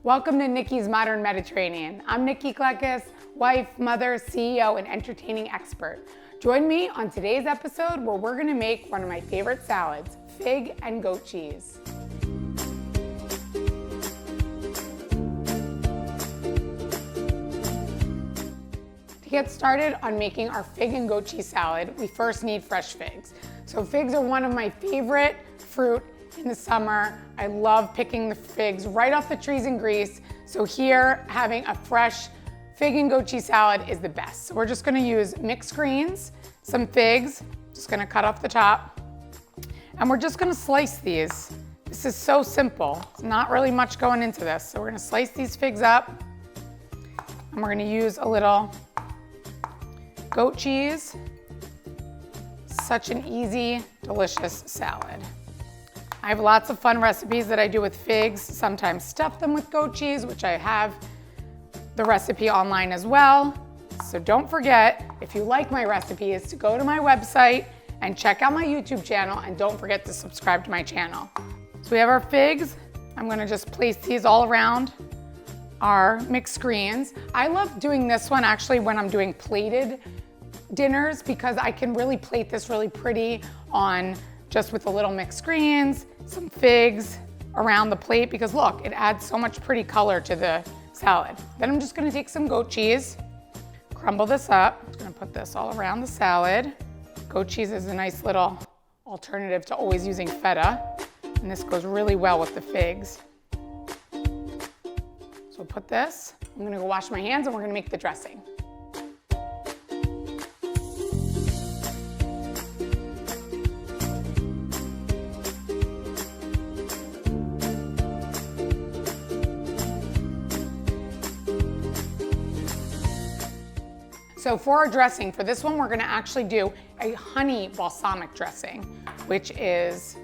Welcome to Nikki's Modern Mediterranean. I'm Nikki, wife, mother, CEO, and entertaining expert. Join me on today's episode where we're gonna make one of my favorite salads, fig and goat cheese. To get started on making our fig and goat cheese salad, we first need fresh figs. So figs are one of my favorite fruit in the summer. I love picking the figs right off the trees in Greece. So here, having a fresh fig and goat cheese salad is the best. So we're just gonna use mixed greens, some figs, just gonna cut off the top, and we're just gonna slice these. This is so simple. It's not really much going into this. So we're gonna slice these figs up, and we're gonna use a little goat cheese. Such an easy, delicious salad. I have lots of fun recipes that I do with figs, sometimes stuff them with goat cheese, which I have the recipe online as well. So don't forget, if you like my recipes, to go to my website and check out my YouTube channel, and don't forget to subscribe to my channel. So we have our figs. I'm gonna just place these all around our mixed greens. I love doing this one actually when I'm doing plated dinners, because I can really plate this really pretty on just with a little mixed greens, some figs around the plate, because look, it adds so much pretty color to the salad. Then I'm just gonna take some goat cheese, crumble this up. I'm gonna put this all around the salad. Goat cheese is a nice little alternative to always using feta, and this goes really well with the figs. So put this, I'm gonna go wash my hands and we're gonna make the dressing. So for our dressing, for this one, we're gonna actually do a honey balsamic dressing, which is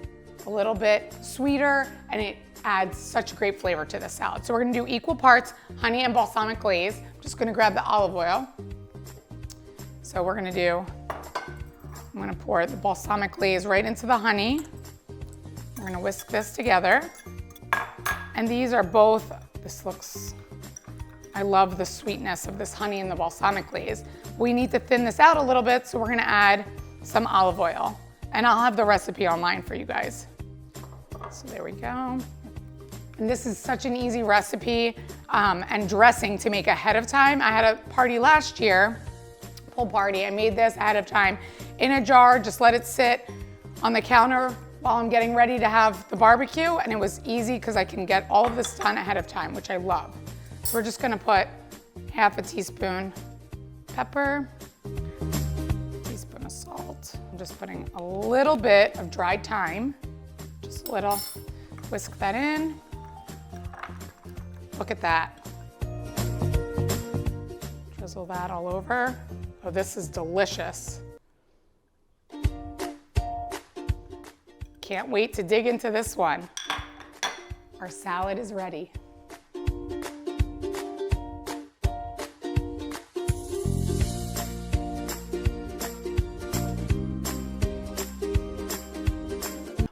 a little bit sweeter and it adds such great flavor to the salad. So we're gonna do equal parts honey and balsamic glaze. I'm just gonna grab the olive oil. So we're gonna I'm gonna pour the balsamic glaze right into the honey. We're gonna whisk this together. And these are both, I love the sweetness of this honey and the balsamic glaze. We need to thin this out a little bit, so we're gonna add some olive oil. And I'll have the recipe online for you guys. So there we go. And this is such an easy recipe and dressing to make ahead of time. I had a party last year, pool party. I made this ahead of time in a jar, just let it sit on the counter while I'm getting ready to have the barbecue. And it was easy because I can get all of this done ahead of time, which I love. So we're just gonna put half a teaspoon pepper, teaspoon of salt. I'm just putting a little bit of dried thyme, just a little. Whisk that in. Look at that. Drizzle that all over. Oh, this is delicious. Can't wait to dig into this one. Our salad is ready.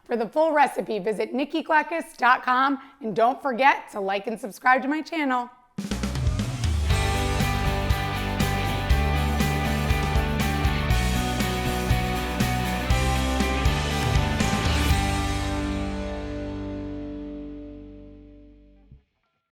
For the full recipe, visit nikkiklakis.com, and don't forget to like and subscribe to my channel.